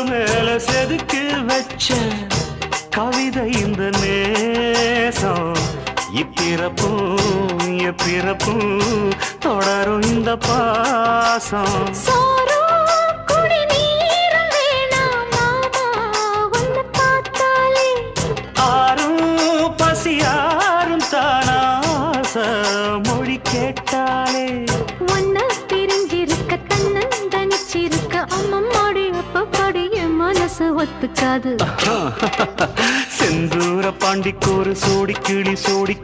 மேல செதுக்கி வச்ச கவிதை இந்த நேசம் இப்பிறப்பும் எப்பிறப்பும் தொடரும் இந்த பாசம் ஆறும் பசியாரும் தானாச மொழி கேட்டாலே ஒன்ன பிரிஞ்சிருக்க தன்னந்தனிச்சிருக்க அம்மம்மாடி அப்பப்படி என் மனசு ஒத்துக்காது செந்தூர பாண்டிக்கு ஒரு சோடி கிளி கூட